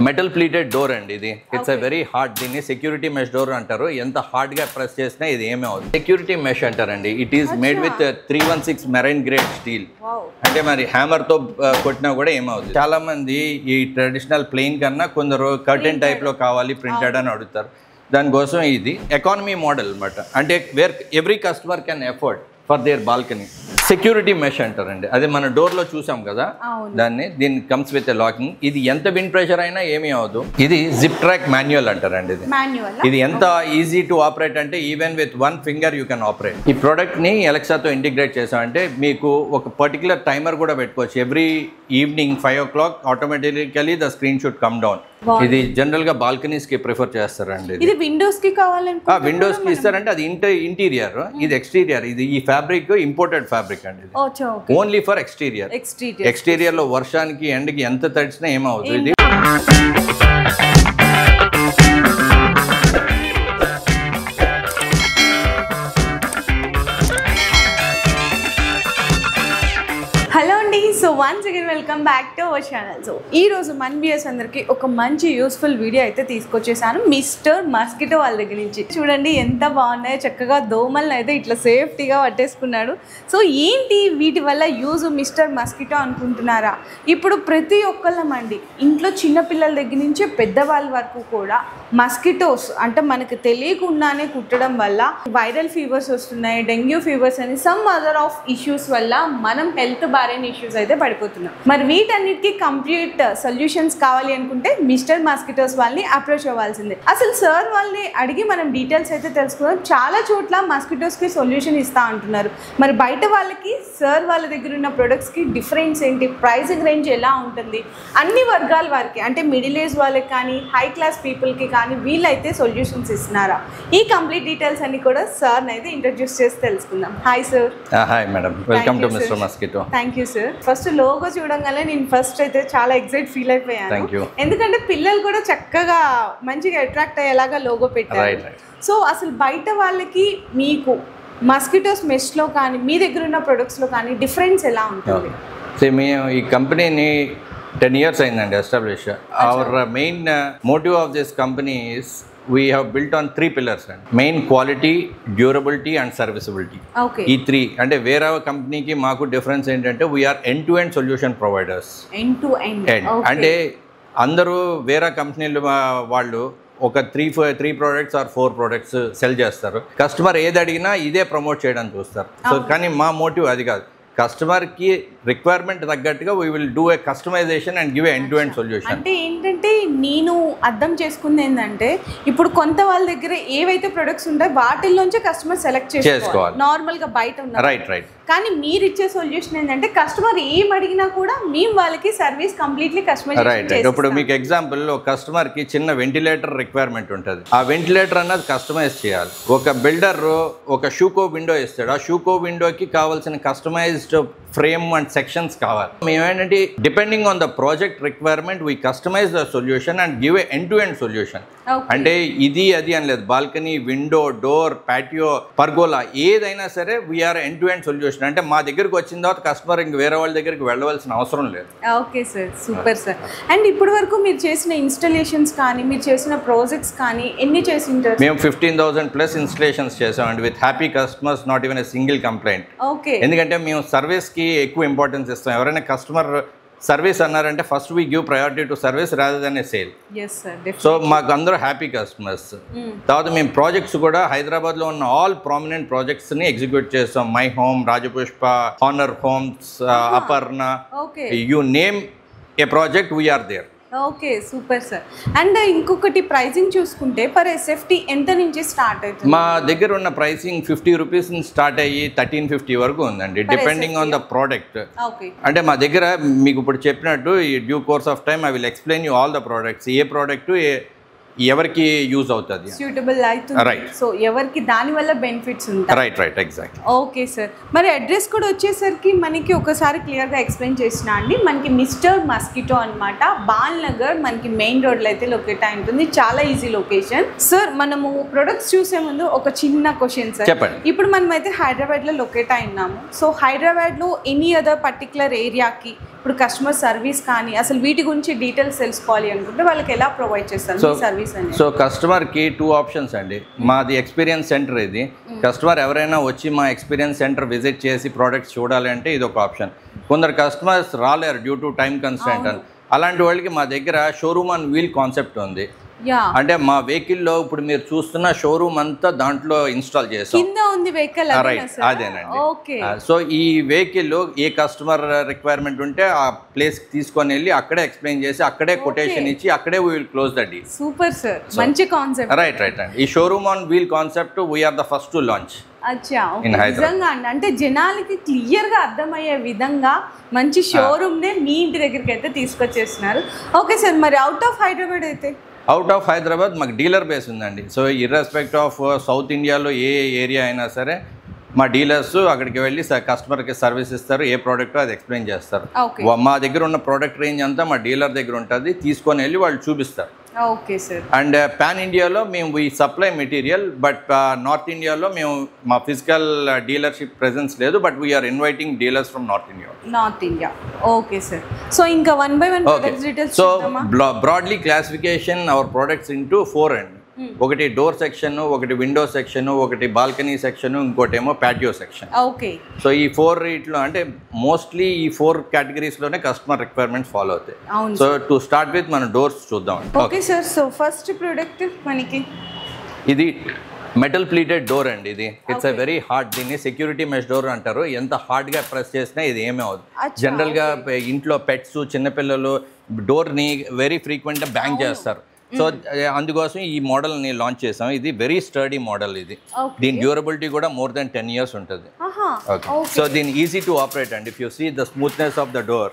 Metal pleated door అండి ఇది. It's very hard. దీన్ని సెక్యూరిటీ మెష్ డోర్ అంటారు. ఎంత హార్డ్ గా ప్రెస్ చేసినా ఇది ఏమీ అవుతుంది. సెక్యూరిటీ మెష్ అంటారండి. It is made with 316 marine grade steel. అంటే మరి హ్యామర్ తో కొట్టినా కూడా ఏమవుతుంది. చాలా మంది ఈ ట్రెడిషనల్ ప్లెయిన్ కన్నా కొందరు కర్టెన్ టైప్ లో కావాలి ప్రింటెడ్ అని అడుగుతారు. దానికోసం ఇది ఎకానమీ మోడల్ అనమాట. అంటే where every customer can afford for their balcony. Security mesh అంటారండి. అదే మన డోర్ లో చూసాం కదా, దీన్ని కమ్స్ విత్ లాకింగ్. ఇది ఎంత విండ్ ప్రెషర్ అయినా ఏమీ అవ్వదు. ఇది జిప్ ట్రాక్ మాన్యువల్ అంటారండి. ఇది ఎంత ఈజీ టు ఆపరేట్ అంటే even with 1 finger you can operate. ఈ ప్రోడక్ట్ ని ఎలక్సాతో ఇంటిగ్రేట్ చేసామంటే మీకు ఒక పర్టికులర్ టైమర్ కూడా పెట్టుకోవచ్చు. Every evening 5 o'clock automatically the screen should come down. ఇది జనరల్ గా బాల్కనీస్ కి ప్రిఫర్ చేస్తారండి. ఇది విండోస్ కి కావాలంటే విండోస్ కి ఇస్తారంటే అది ఇంటీరియర్, ఇది ఎక్స్టీరియర్. ఇది ఈ ఫ్యాబ్రిక్ ఇంపోర్టెడ్ ఫ్యాబ్రిక్ అండి. Only for exterior. ఎక్స్టీరియర్ లో వర్షానికి ఎండకి ఎంత తడిచినా ఏమవుతుంది. ఇది హలో అండి. So once again welcome back to our channel. So ఈ రోజు మన వ్యూయర్స్ అందరికి ఒక మంచి యూస్ఫుల్ వీడియో అయితే తీసుకొచ్చేసాను మిస్టర్ మస్కిటో వాళ్ళ దగ్గర నుంచి. చూడండి ఎంత బాగున్నాయో, చక్కగా దోమలను అయితే ఇట్లా సేఫ్టీగా పట్టేసుకున్నాడు. సో ఏంటి వీటి వల్ల యూజ్ మిస్టర్ మస్కిటో అనుకుంటున్నారా? ఇప్పుడు ప్రతి ఒక్కళ్ళమండి ఇంట్లో చిన్నపిల్లల దగ్గర నుంచి పెద్దవాళ్ళ వరకు కూడా మస్కిటోస్ అంటే మనకు తెలియకుండానే కుట్టడం వల్ల వైరల్ ఫీవర్స్ వస్తున్నాయి, డెంగ్యూ ఫీవర్స్ అని సమ్ అదర్ ఆఫ్ ఇష్యూస్ వల్ల మనం హెల్త్ బారైన ఇష్యూస్ అయితే పడిపోతున్నాం. మరి వీటన్నిటికీ కంప్లీట్ సొల్యూషన్స్ కావాలి అనుకుంటే మిస్టర్ మస్కిటోస్ వాళ్ళని అప్రోచ్ అవ్వాల్సిందే. అసలు సార్ వాళ్ళని అడిగి మనం డీటెయిల్స్ అయితే తెలుసుకుందాం. చాలా చోట్ల మస్కిటోస్కి సొల్యూషన్ ఇస్తా అంటున్నారు. మరి బయట వాళ్ళకి సార్ వాళ్ళ దగ్గర ఉన్న ప్రొడక్ట్స్కి డిఫరెన్స్ ఏంటి, ప్రైసింగ్ రేంజ్ ఎలా ఉంటుంది, అన్ని వర్గాల వారికి అంటే మిడిల్ ఏజ్ వాళ్ళకి కానీ హై క్లాస్ పీపుల్కి కానీ వీళ్ళైతే సొల్యూషన్స్ ఇస్తున్నారా? ఈ కంప్లీట్ డీటెయిల్స్ అన్ని కూడా సార్ని అయితే ఇంట్రడ్యూస్ చేసి తెలుసుకుందాం. Hi sir. Hi madam, welcome to mister mosquito. Thank you sir. First logo చూడంగానే నేను ఫస్ట్ అయితే చాలా ఎక్సైట్ ఫీల్ అయిపోయాను. ఎందుకంటే పిల్లలు కూడా చక్కగా మంచిగా అట్రాక్ట్ అయ్యేలాగా లోగో పెట్టారు. సో అసలు బయట వాళ్ళకి మీకు మస్కిటోస్ మెష్లో కానీ మీ దగ్గర ఉన్న ప్రొడక్ట్స్లో కానీ డిఫరెన్స్ ఎలా ఉంటుంది? మేము ఈ కంపెనీని 10 years అయిందండి establish. Our main motive of this company is we have built on 3 pillars and main quality, durability and serviceability. ఈ 3 అంటే వేరే కంపెనీకి మాకు డిఫరెన్స్ ఏంటంటే we are end to end solution providers. end to end అంటే అందరూ వేరే కంపెనీలు వాళ్ళు ఒక 3 products or 4 products సెల్ చేస్తారు. కస్టమర్ ఏది అడిగినా ఇదే ప్రమోట్ చేయడానికి చూస్తారు. సో కానీ మా మోటివ్ అది కాదు. కస్టమర్కి రిక్వైర్మెంట్ తగ్గట్టుగా we will do a customization and give end to end solution. అంటే ఏంటంటే నేను అర్థం చేసుకుంది ఏంటంటే ఇప్పుడు కొంత వాళ్ళ దగ్గర ఏవైతే ప్రొడక్ట్స్ ఉంటాయో వాటిల్లోంచే కస్టమర్ సెలెక్ట్ చేసుకోవాలి నార్మల్గా బయట ఉన్న. రైట్. కానీ మీరు ఇచ్చే సొల్యూషన్ ఏంటంటే కస్టమర్ ఏం అడిగినా కూడా మేము వాళ్ళకి సర్వీస్ కంప్లీట్లీ కస్టమైజేషన్ చేస్తాం. ఇప్పుడు మీకు ఎగ్జాంపుల్ ఒక కస్టమర్కి చిన్న వెంటిలేటర్ రిక్వైర్మెంట్ ఉంటుంది. ఆ వెంటిలేటర్ అన్నది కస్టమైజ్ చేయాలి. ఒక బిల్డర్ ఒక షూకో విండో ఇస్తాడు. ఆ షూకో విండోకి కావాల్సిన కస్టమైజ్డ్ ఫ్రేమ్ అండ్ సెక్షన్స్ కావాలి. మేమేంటంటే depending on the project requirement we customize the solution and give a end to end solution. అంటే ఇది అది అని లేదు. Balcony, window, door, patio, pergola ఏదైనా సరే we're end to end solution. అంటే మా దగ్గరికి వచ్చిన తర్వాత కస్టమర్ ఇంక వేరే వాళ్ళ దగ్గరికి వెళ్ళవలసిన అవసరం లేదు. Okay sir, super sir. And ఇప్పటి వరకు మీరు చేసిన ఇన్స్టాలేషన్స్ కానీ మీరు చేసిన ప్రాజెక్ట్స్ కానీ ఎన్ని చేసి ఉంటారు? మేము 15,000+ ఇన్స్టలేషన్స్ చేసామండి with happy customers, not even a single complaint. Okay. ఎందుకంటే మేము సర్వీస్కి ఎక్కువ ఇంపార్టెన్స్ ఇస్తాం. ఎవరైనా కస్టమర్ సర్వీస్ అన్నారంటే first we give priority to service rather than A sale. So మాకు అందరూ హ్యాపీ కస్టమర్స్. తర్వాత మేము ప్రాజెక్ట్స్ కూడా హైదరాబాద్లో ఉన్న ఆల్ ప్రామినెంట్ ప్రాజెక్ట్స్ని ఎగ్జిక్యూట్ చేస్తాం. My Home, Rajapushpa, Honer Homes, Aparna, you name a project we're there. Okay, super sir. And ఇంకొకటి ప్రైసింగ్ చూసుకుంటే పర్ ఎస్ఎఫ్టీ ఎంత నుంచి స్టార్ట్ అవుతుంది? మా దగ్గర ఉన్న ప్రైసింగ్ 50 రూపీస్ నుంచి స్టార్ట్ అయ్యి 1350 వరకు ఉందండి, డిపెండింగ్ ఆన్ ద ప్రోడక్ట్. అంటే మా దగ్గర మీకు ఇప్పుడు చెప్పినట్టు ఈ due course of time I will explain you all the products. A product ఎవరికి యూజ్ అవుతుంది, సూటబుల్ అవుతుంది. రైట్. సో ఎవరికి దాని వల్ల బెనిఫిట్స్ ఉంటాయి. Right exact. ఓకే సార్, మరి అడ్రస్ కూడా వచ్చేసరికి మనకి ఒకసారి క్లియర్గా ఎక్స్ప్లెయిన్ చేసిన అండి. మనకి మిస్టర్ మస్కిటో అనమాట, బాల్ నగర్ మనకి మెయిన్ రోడ్లో అయితే లొకేట్ అయి ఉంటుంది. చాలా ఈజీ లొకేషన్. సార్ మనము ప్రొడక్ట్స్ చూసే ముందు ఒక చిన్న క్వశ్చన్ సార్. చెప్పండి. ఇప్పుడు మనం అయితే హైదరాబాద్లో లొకేట్ అయి ఉన్నాము. సో హైదరాబాద్లో ఎనీ అదర్ పర్టికులర్ ఏరియాకి ఇప్పుడు కస్టమర్ సర్వీస్ కానీ అసలు వీటి గురించి డీటెయిల్స్ తెలుసుకోవాలి అనుకుంటే వాళ్ళకి ఎలా ప్రొవైడ్ చేస్తారు సర్వీస్ అనేది? సో కస్టమర్కి 2 ఆప్షన్స్ అండి. మాది ఎక్స్పీరియన్స్ సెంటర్. ఇది కస్టమర్ ఎవరైనా వచ్చి మా ఎక్స్పీరియన్స్ సెంటర్ విజిట్ చేసి ప్రోడక్ట్స్ చూడాలి అంటే ఇది ఒక ఆప్షన్. కొందరు కస్టమర్స్ రాలేరు డ్యూ టు టైం కన్స్టెంట్ అని. అలాంటి వాళ్ళకి మా దగ్గర షోరూమ్ ఆన్ వీల్ కాన్సెప్ట్ ఉంది. అంటే మా వెహికల్లో ఇప్పుడు మీరు చూస్తున్న షోరూమ్ అంతా దాంట్లో ఇన్స్టాల్ చేస్తాం. రైట్, అదేనండి. సో ఈ వెహికల్ ఏ కస్టమర్ రిక్వైర్మెంట్ ఉంటే ఆ ప్లేస్ తీసుకొని వెళ్ళి అక్కడే ఎక్స్ప్లెయిన్ చేసి అక్కడే కొటేషన్ ఇచ్చి అక్కడే we will close the deal. Super sir, మంచి కాన్సెప్ట్. రైట్ అండి. ఈ showroom on wheel concept we're the first to launch. అచ్చా, నిజంగా అండి. అంటే జనాలకి క్లియర్ గా అర్థమయ్యే విధంగా మంచి షోరూమ్ నే మీ ఇంటి దగ్గరికి అయితే తీసుకొచ్చేస్తున్నారు. ఓకే సార్, మరి అవుట్ ఆఫ్ హైదరాబాద్ అయితే? అవుట్ ఆఫ్ హైదరాబాద్ మాకు డీలర్ బేస్ ఉందండి. సో ఇర్రెస్పెక్ట్ ఆఫ్ సౌత్ ఇండియాలో ఏ ఏరియా అయినా సరే మా డీలర్స్ అక్కడికి వెళ్ళి కస్టమర్కి సర్వీస్ ఇస్తారు. ఏ ప్రోడక్ట్ అది ఎక్స్ప్లెయిన్ చేస్తారు. మా దగ్గర ఉన్న ప్రోడక్ట్ రేంజ్ అంతా మా డీలర్ దగ్గర ఉంటుంది. తీసుకొని వెళ్ళి వాళ్ళు చూపిస్తారు. Okay sir. అండ్ పాన్ ఇండియాలో మేము ఈ సప్లై మెటీరియల్, బట్ నార్త్ ఇండియాలో మేము మా ఫిజికల్ డీలర్షిప్ ప్రెజెన్స్ లేదు, but we're inviting dealers from north India. Okay sir. So ఇంకా 1 by 1 products details. So broadly classification our products into 4 అండి. ఒకటి డోర్ సెక్షన్, ఒకటి విండో సెక్షన్, ఒకటి బాల్కనీ సెక్షన్, ఇంకోటి ఏమో ప్యాటియో సెక్షన్. ఓకే. సో ఈ 4 ఇట్లో అంటే మోస్ట్లీ ఈ 4 కేటగిరీస్లోనే కస్టమర్ రిక్వైర్మెంట్స్ ఫాలో అవుతాయి. సో టు స్టార్ట్ విత్ మనం డోర్స్ చూద్దాం. Okay sir. So first product మనకి ఇది మెటల్ ప్లీటెడ్ డోర్ అండి. ఇది ఇట్స్ ఎ వెరీ హార్డ్. దీన్ని సెక్యూరిటీ మెష్ డోర్ అంటారు. ఎంత హార్డ్గా ప్రెస్ చేసినా ఇది ఏమీ అవుతుంది. జనరల్గా ఇంట్లో పెట్స్, చిన్నపిల్లలు డోర్ని వెరీ ఫ్రీక్వెంట్గా బ్యాంగ్ చేస్తారు. సో అందుకోసం ఈ మోడల్ని లాంచ్ చేసాం. ఇది వెరీ స్టర్డీ మోడల్. ఇది దీని డ్యూరబిలిటీ కూడా మోర్ దెన్ 10 years ఉంటుంది. సో దీని ఈజీ టు ఆపరేట్ అండి. If you see the smoothness of the door,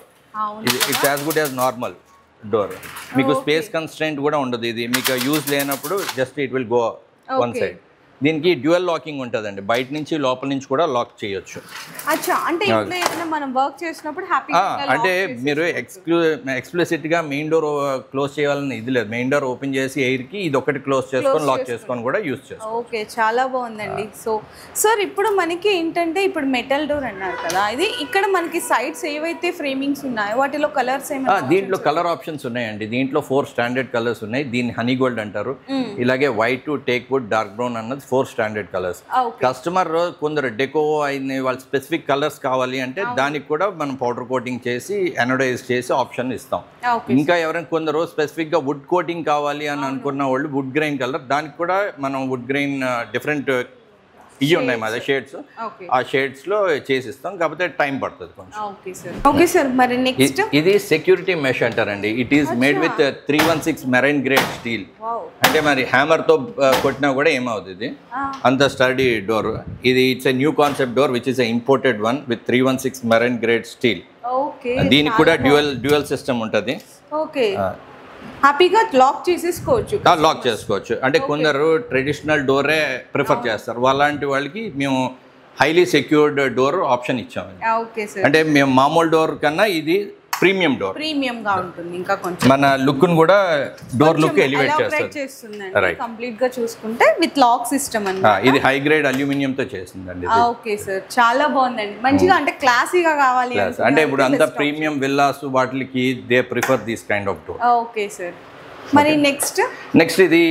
it's as good as normal door. మీకు స్పేస్ కన్స్ట్రెంట్ కూడా ఉండదు. ఇది మీకు యూజ్ లేనప్పుడు just it will go one side. దీనికి డ్యూయల్ లాకింగ్ ఉంటుందండి. బయట నుంచి లోపల నుంచి కూడా లాక్ చేయొచ్చు. అంటే మీరు ఎక్స్ప్లిసిట్గా మెయిన్ డోర్ క్లోజ్ చేయాలని ఇది లేదు. మెయిన్ డోర్ ఓపెన్ చేసి ఎయిర్కి ఇది ఒకటి క్లోజ్ చేసుకొని లాక్ చేసుకొని కూడా యూజ్ చేసుకోవచ్చు. ఓకే, చాలా బాగుందండి. సో సార్ ఇప్పుడు మనకి ఏంటంటే ఇప్పుడు మెటల్ డోర్ అన్నారు కదా, ఇది ఇక్కడ మనకి సైడ్స్ ఏవైతే ఫ్రేమింగ్స్ ఉన్నాయో వాటిలో కలర్స్ ఏమైనా? దీంట్లో కలర్ ఆప్షన్స్ ఉన్నాయండి. దీంట్లో 4 స్టాండర్డ్ కలర్స్ ఉన్నాయి. దీన్ని హనీ గోల్డ్ అంటారు. ఇలాగే white, teak wood, dark brown అన్నది 4 స్టాండర్డ్ కలర్స్. కస్టమర్ కొందరు డెకో అయిన వాళ్ళ స్పెసిఫిక్ కలర్స్ కావాలి అంటే దానికి కూడా మనం పౌడర్ కోటింగ్ చేసి అనోడైజ్ చేసి ఆప్షన్ ఇస్తాం. ఇంకా ఎవరైనా కొందరు స్పెసిఫిక్ గా వుడ్ కోటింగ్ కావాలి అని అనుకున్న వాళ్ళు వుడ్ గ్రెయిన్ కలర్, దానికి కూడా మనం వుడ్ గ్రెయిన్ డిఫరెంట్ ఇవి ఉన్నాయి మా షేడ్స్. ఆ షేడ్స్ లో చేసిస్తాం. కాకపోతే టైం పడుతుంది కొంచెం. ఓకే సార్, మరి నెక్స్ట్ ఇది సెక్యూరిటీ మెష్ అంటారండి. It is made with 316 marine grade steel. అంటే మరి హ్యామర్ తో కొట్టినా కూడా ఏమవుతుంది, అంత స్టడీ డోర్. ఇది it's a new concept door which is a imported one with 316 marine grade steel. దీనికి కూడా డ్యూయల్ సిస్టమ్ ఉంటుంది. హ్యాపీగా లాక్ చేసుకోవచ్చు. అంటే కొందరు ట్రెడిషనల్ డోరే ప్రిఫర్ చేస్తారు. అలాంటి వాళ్ళకి మేము హైలీ సెక్యూర్డ్ డోర్ ఆప్షన్ ఇచ్చాము. అంటే మేము మామూలు డోర్ కన్నా ఇది ప్రీమియం డోర్, ప్రీమియం గా ఉంటుంది. ఇంకా కొంచెం మన లుక్ ను కూడా డోర్ లుక్ ఎలివేట్ చేస్తుంది. కంప్లీట్ గా చూసుకుంటే విత్ లాక్ సిస్టమ్ అన్నమాట. ఇది హై గ్రేడ్ అల్యూమినియం తో చేసిందండి. ఓకే సార్, చాలా బాగుందండి. మంచిగా అంటే క్లాసీగా కావాలి అంటే ఇప్పుడు అంత ప్రీమియం విల్లాస్ వాటికి they prefer this kind of door. Okay sir, మరి నెక్స్ట్ ఇది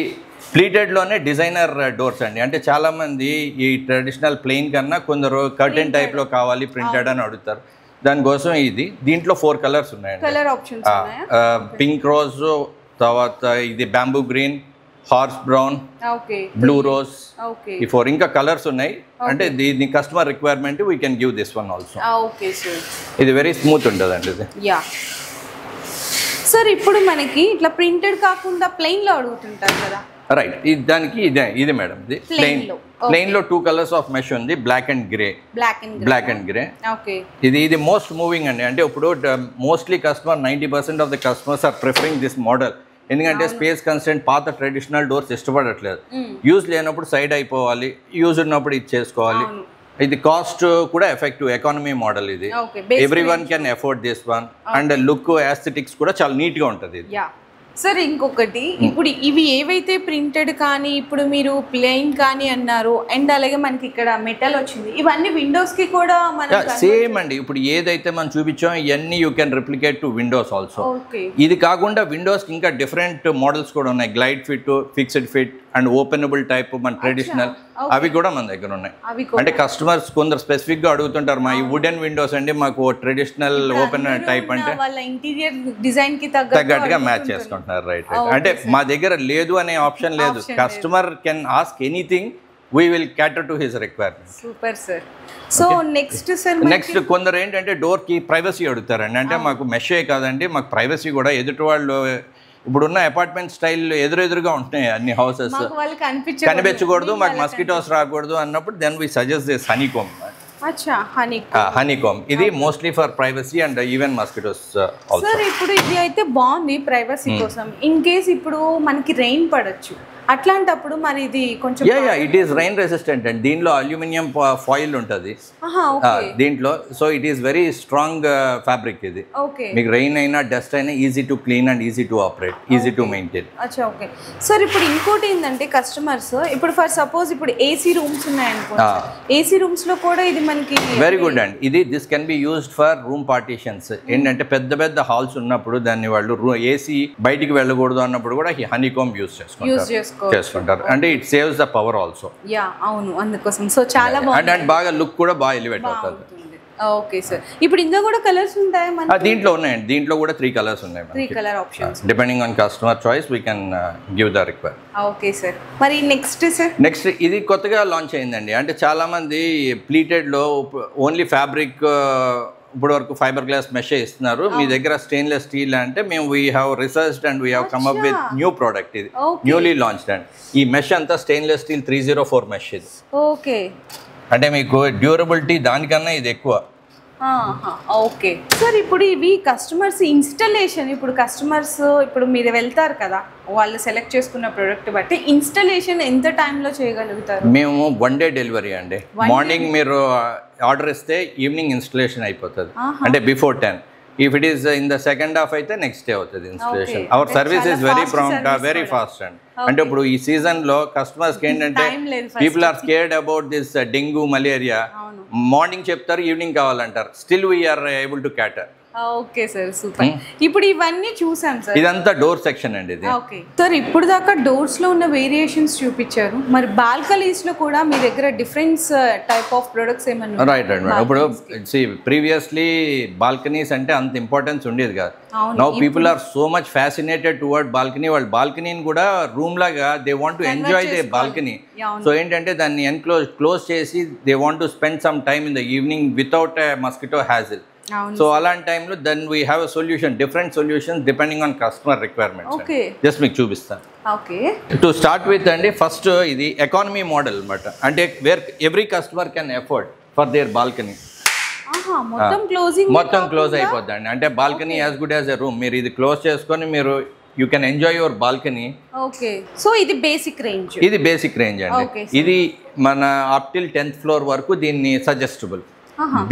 ప్లీటెడ్ లోనే డిజైనర్ డోర్స్ అండి. అంటే చాలా మంది ఈ ట్రెడిషనల్ ప్లెయిన్ కన్నా కొందరు కర్టెన్ టైప్ లో కావాలి ప్రింటెడ్ అని అడుగుతారు. దానికోసం ఇది దీంట్లో 4 కలర్స్ ఉన్నాయండి. కలర్ ఆప్షన్స్ ఉన్నాయా? పింక్ రోజ్, తర్వాత ఇది bamboo green, horse brown, blue rose, ఈ 4 ఇంకా కలర్స్ ఉన్నాయి. అంటే దీని customer requirement we can give this one also. ఇది వెరీ స్మూత్ ఉంటుందండి ఇది. సార్ ఇప్పుడు మనకి ఇట్లా ప్రింటెడ్ కాకుండా ప్లెయిన్ లో అడుగుతుంటారు కదా, రైట్? దానికి ఇది మేడం, ఇది ప్లెయిన్ లో 2 కలర్స్ ఆఫ్ మెష్ ఉంది, బ్లాక్ అండ్ గ్రే. ఇది మోస్ట్ మూవింగ్ అండి. అంటే ఇప్పుడు mostly customer 90% of the customers are preferring this model ఎందుకంటే స్పేస్ కన్స్టెంట్ పాత ట్రెడిషనల్ డోర్స్ ఇష్టపడట్లేదు. యూజ్ లేనప్పుడు సైడ్ అయిపోవాలి, యూజ్ ఉన్నప్పుడు ఇది చేసుకోవాలి. ఇది కాస్ట్ కూడా ఎఫెక్టివ్ ఎకానమీ మోడల్ ఇది. Every one can afford this one and look aesthetics కూడా చాలా నీట్ గా ఉంటుంది ఇది. సార్ ఇంకొకటి, ఇప్పుడు ఇవి ఏవైతే ప్రింటెడ్ కానీ ఇప్పుడు మీరు ప్లెయిన్ కానీ అన్నారు, అండ్ అలాగే మనకి ఇక్కడ మెటల్ వచ్చింది, ఇవన్నీ విండోస్ కి కూడా సేమ్ అండి. ఇప్పుడు ఏదైతే మనం చూపించాం ఇవన్నీ you can replicate to Windows also. ఇది కాకుండా విండోస్ ఇంకా డిఫరెంట్ మోడల్స్ కూడా ఉన్నాయి. Glide fit, fixed fit and openable type మన ట్రెడిషనల్, అవి కూడా మన దగ్గర ఉన్నాయి. అంటే కస్టమర్స్ కొందరు స్పెసిఫిక్ గా అడుగుతుంటారు, మా ఈ వుడెన్ విండోస్ అండి మాకు ట్రెడిషనల్ ఓపెన్ టైప్ అంటే ఇంటీరియర్ డిజైన్ కి తగ్గట్టుగా మ్యాచ్ చేసుకుంటున్నారు. రైట్. అంటే మా దగ్గర లేదు అనే ఆప్షన్ లేదు. Customer can ask anything, we will క్యాటర్ to his requirement. Super sir. So next కొందరు ఏంటంటే డోర్ కి ప్రైవసీ అడుగుతారండి. అంటే మాకు మెషే కాదండి, మాకు ప్రైవసీ కూడా. ఎదుటి వాళ్ళు ఇప్పుడున్న అపార్ట్మెంట్ స్టైల్ ఎదురుగా ఉంటున్నాయి అన్ని హౌసెస్, కనిపించకూడదు, మాకు మస్కిటోస్ రాకూడదు అన్నప్పుడు then we suggest this honeycomb. Honeycomb ఇది mostly for privacy and even mosquitoes also. Sir ఇప్పుడు ఇది అయితే బాగుంది ప్రైవసీ కోసం. ఇన్ కేస్ ఇప్పుడు మనకి రెయిన్ పడొచ్చు, అట్లాంటప్పుడు మరి ఇది కొంచెం it is rain resistant and దీనిలో అల్యూమినియం ఫాయిల్ ఉంటుంది దీంట్లో. So it is very strong fabric ఇది. మీకు రెయిన్ అయినా డస్ట్ అయినా easy to clean and easy to operate, easy to maintain. Okay sir. ఇప్పుడు ఇంకోటి ఏంటంటే కస్టమర్స్ ఇప్పుడు ఫర్ సపోజ్ ఇప్పుడు ఏసీ రూమ్స్ ఉన్నాయనుకో, ఏసీ రూమ్స్ లో కూడా ఇది మనకి వెరీ గుడ్ అండి. ఇది this can be used for room partitions. ఏంటంటే పెద్ద పెద్ద హాల్స్ ఉన్నప్పుడు దాన్ని వాళ్ళు ఏసీ బయటికి వెళ్ళకూడదు అన్నప్పుడు కూడా హనీకోమ్ యూజ్ చేసుకుంటారు. అంటే it saves the power also. అవును, అందుకోసం. సో చాలా బాగుంది అండ్ బాగా లుక్ కూడా బాగా ఎలివేట్ అవుతుంది. Okay sir. ఇప్పుడు ఇందులో కూడా కలర్స్ ఉంటాయి మనకి? దీంట్లో ఉన్నాయండి. దీంట్లో కూడా 3 కలర్స్ ఉన్నాయి. 3 colour options. Depending on customer choice we can give the require. Okay sir. మరి నెక్స్ట్ ఇది కొత్తగా లాంచ్ అయిందండి. అంటే చాలా మంది ప్లీటెడ్ లో ఓన్లీ ఫ్యాబ్రిక్ ఇప్పుడు వరకు ఫైబర్ గ్లాస్ మెష్ ఇస్తున్నారు. మీ దగ్గర స్టెయిన్లెస్ స్టీల్ అంటే మేము we have researched and we have come up with new product. ఇది న్యూలీ లాంచ్డ్ అండ్ ఈ మెష్ అంతా స్టెయిన్లెస్ స్టీల్ 304 మెష్ ఇది. ఓకే. అంటే మీకు డ్యూరబిలిటీ దానికన్నా ఇది ఎక్కువ. Okay sir. ఇప్పుడు ఇవి కస్టమర్స్ ఇన్స్టలేషన్, ఇప్పుడు కస్టమర్స్ ఇప్పుడు మీరు వెళ్తారు కదా, వాళ్ళు సెలెక్ట్ చేసుకున్న ప్రోడక్ట్ బట్టి ఇన్స్టలేషన్ ఎంత టైంలో చేయగలుగుతారు? మేము 1 డే డెలివరీ అండి. మార్నింగ్ మీరు ఆర్డర్ ఇస్తే ఈవినింగ్ ఇన్స్టలేషన్ అయిపోతుంది, అంటే before 10. If it is in the second half అయితే నెక్స్ట్ డే అవుతుంది installation. Our service is very prompt, very fast అండి. అంటే ఇప్పుడు ఈ సీజన్ లో కస్టమర్స్ కి ఏంటంటే people are scared about this dengue, malaria. Morning చెప్తారు, ఈవినింగ్ కావాలంటారు. Still we're able to cater. Okay sir, super. ఇప్పుడు ఇవన్నీ చూసాం సార్. ఇదంతా డోర్ సెక్షన్ అండి ఇది. Okay sir. ఇప్పుడు దాకా డోర్స్ లో ఉన్న వేరియేషన్స్ చూపించారు, మరి బాల్కనీస్ లో కూడా మీ దగ్గర డిఫరెంట్ టైప్ ఆఫ్ ప్రొడక్ట్స్ ఏమన్నా? Right right. ఇప్పుడు ప్రీవియస్లీ బాల్కనీస్ అంటే అంత ఇంపార్టెన్స్ ఉండేది కాదు. Now people are so much fascinated toward balcony. వాళ్ళు బాల్కనీని కూడా రూమ్ లాగా they want to enjoy they balcony. సో ఏంటంటే దాన్ని క్లోజ్ చేసి they want to spend some time in the evening without a mosquito hassle. So అలాంటి టైంలో then we have a solution, different solutions depending on customer requirements. Just మీకు చూపిస్తాను. To start with అండి, first ఇది economy model అనమాట. అంటే where every customer can afford for their balcony. మొత్తం close అయిపోద్ది అండి. అంటే balcony as good as a room. మీరు ఇది క్లోజ్ చేసుకొని మీరు you can enjoy your balcony. So ఇది బేసిక్ రేంజ్. ఇది బేసిక్ రేంజ్ అండి. ఇది మన అప్ టిల్ 10th ఫ్లోర్ వరకు దీన్ని సజెస్టబుల్.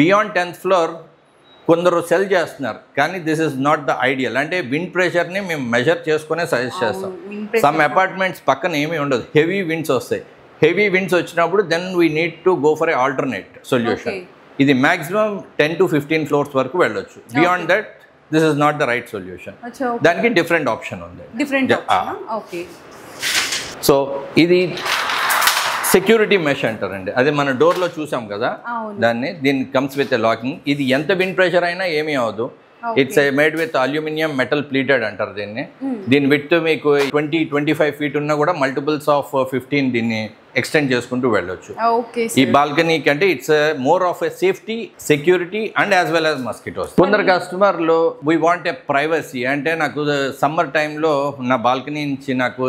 బియాండ్ 10th ఫ్లోర్ కొందరు సెల్ చేస్తున్నారు, కానీ this is not the ideal. అంటే విండ్ ప్రెషర్ని మేము మెజర్ చేసుకునే సజెస్ట్ చేస్తాం. సమ్ అపార్ట్మెంట్స్ పక్కన ఏమీ ఉండదు, హెవీ విండ్స్ వస్తాయి. హెవీ విండ్స్ వచ్చినప్పుడు then we need to go for a alternate solution. ఇది మాక్సిమం 10 to 15 ఫ్లోర్స్ వరకు వెళ్ళొచ్చు. Beyond that this is not the right solution. దానికి డిఫరెంట్ ఆప్షన్ ఉంది. సో ఇది సెక్యూరిటీ మెష్ అంటారండి. అదే మన డోర్లో చూసాం కదా, దీన్ని కమ్స్ విత్ ఎ లాకింగ్. ఇది ఎంత విండ్ ప్రెషర్ అయినా ఏమీ అవ్వదు. It's made with aluminium metal pleated అంటారు దీన్ని. దీని విత్ మీకు 20-25 ఫీట్ ఉన్నా కూడా మల్టిపుల్స్ ఆఫ్ 15 దీన్ని ఎక్స్టెండ్ చేసుకుంటూ వెళ్ళొచ్చు. ఈ బాల్కనీ కంటే it's more of a safety, security and as well as mosquitoes. కొందరు కస్టమర్లు వీ వాంట్ ఎ ప్రైవసీ. అంటే నాకు సమ్మర్ టైంలో నా బాల్కనీ నుంచి నాకు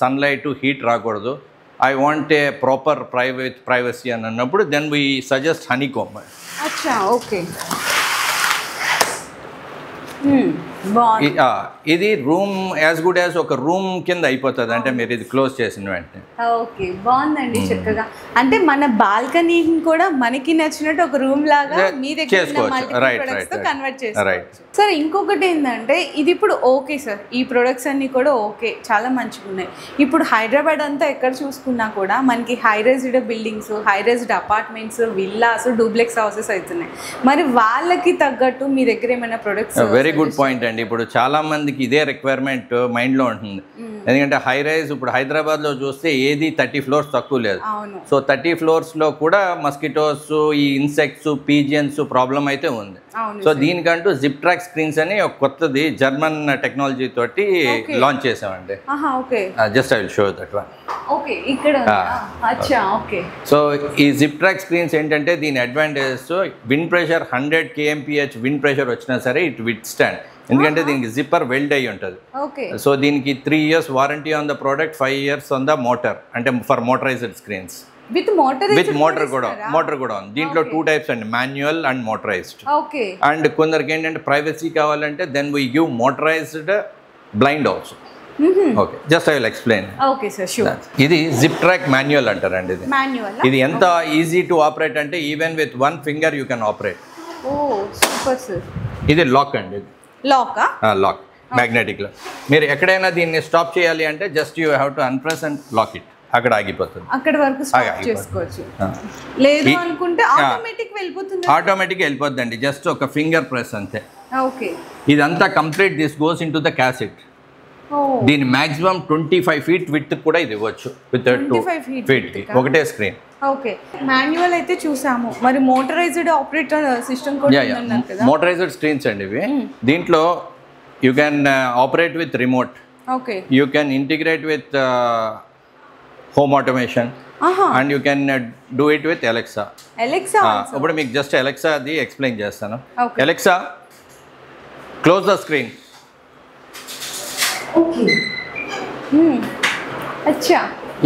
సన్లైట్, హీట్ రాకూడదు, I want a proper privacy అని అన్నప్పుడు then we suggest honeycomb. అచ్చా, ఓకే. ఇది రూమ్ యాజ్ గుడ్ యాజ్ ఒక రూమ్ కింద అయిపోతుంది, అంటే మీరు ఇది క్లోజ్ చేసిన వెంటనే. ఓకే, బాగుందండి చక్కగా. అంటే మన బాల్కనీని కూడా మనకి నచ్చినట్టు ఒక రూమ్ లాగా మీ దగ్గర కన్వర్ట్ చేసుకోవచ్చు. సార్ ఇంకొకటి ఏంటంటే ఇది ఇప్పుడు ఓకే సార్, ఈ ప్రొడక్ట్స్ అన్ని కూడా ఓకే, చాలా మంచిగా ఉన్నాయి. ఇప్పుడు హైదరాబాద్ అంతా ఎక్కడ చూసుకున్నా కూడా మనకి high raised buildings, high raised apartments, villas, duplex houses అవుతున్నాయి. మరి వాళ్ళకి తగ్గట్టు మీ దగ్గర ఏమైనా ప్రొడక్ట్స్? వెరీ గుడ్ పాయింట్ అండి. ఇప్పుడు చాలా మందికి ఇదే రిక్వైర్మెంట్ మైండ్లో ఉంటుంది. ఎందుకంటే హై రైజ్ ఇప్పుడు హైదరాబాద్లో చూస్తే ఏది 30 floors తక్కువ లేదు. సో 30 floors కూడా మస్కిటోస్, ఈ ఇన్సెక్ట్స్, పీజియన్స్ ప్రాబ్లం అయితే ఉంది. సో దీనికంటూ జిప్ ట్రాక్ స్క్రీన్స్ అని ఒక కొత్తది జర్మన్ టెక్నాలజీ తోటి లాంచ్ చేసామండి. Just I will show that one. So ఈ జిప్ ట్రాక్ స్క్రీన్స్ ఏంటంటే దీని advantages, wind pressure 100 kmph wind pressure వచ్చినా సరే ఇట్ విత్ స్టాండ్. ఎందుకంటే దీనికి జిప్పర్ వెల్డ్ అయ్యి ఉంటుంది. సో దీనికి 3 years warranty on the product, 5 years on the motor, అంటే for motorised screens. With motor కూడా ఉంది. దీంట్లో 2 types అండి, మాన్యువల్ అండ్ మోటరైజ్డ్. అండ్ కొందరికి ఏంటంటే ప్రైవసీ కావాలంటే then we give motorised blind also. Okay, just I will explain. ఇది zip track manual అంటారండి. ఇది ఎంత ఈజీ టు ఆపరేట్ అంటే even with 1 finger you can operate. ఇది లాక్ అండి. Lock magnetic lock. మీరు ఎక్కడైనా దీన్ని స్టాప్ చేయాలి అంటే just you have to unpress and lock it. అక్కడ ఆగిపోతుంది, అక్కడ వరకు స్టాప్ చేసుకోవచ్చు. లేదు అనుకుంటే ఆటోమేటిక్ వెళ్ళిపోద్దండి, జస్ట్ ఒక ఫింగర్ ప్రెస్ అంతే. ఓకే, ఇదంతా complete this goes in to the cassette. దీని మాక్సిమం 25 feet విడ్త్ కూడా ఇది ఇవ్వచ్చు. విత్ 2 feet ఒకటే స్క్రీన్. ఓకే, మాన్యువల్ అయితే చూసాము, మరి మోటరైజ్డ్ ఆపరేటర్ సిస్టమ్ కూడా ఉందన్నారు కదా. మోటరైజ్డ్ స్క్రీన్స్ అండి ఇవి. దీంట్లో you can operate with remote. Okay, you can integrate with home automation and you can do it with Alexa. ఇప్పుడు మీకు జస్ట్ ఎలెక్సా అది ఎక్స్ప్లెయిన్ చేస్తాను. Alexa, close the screen.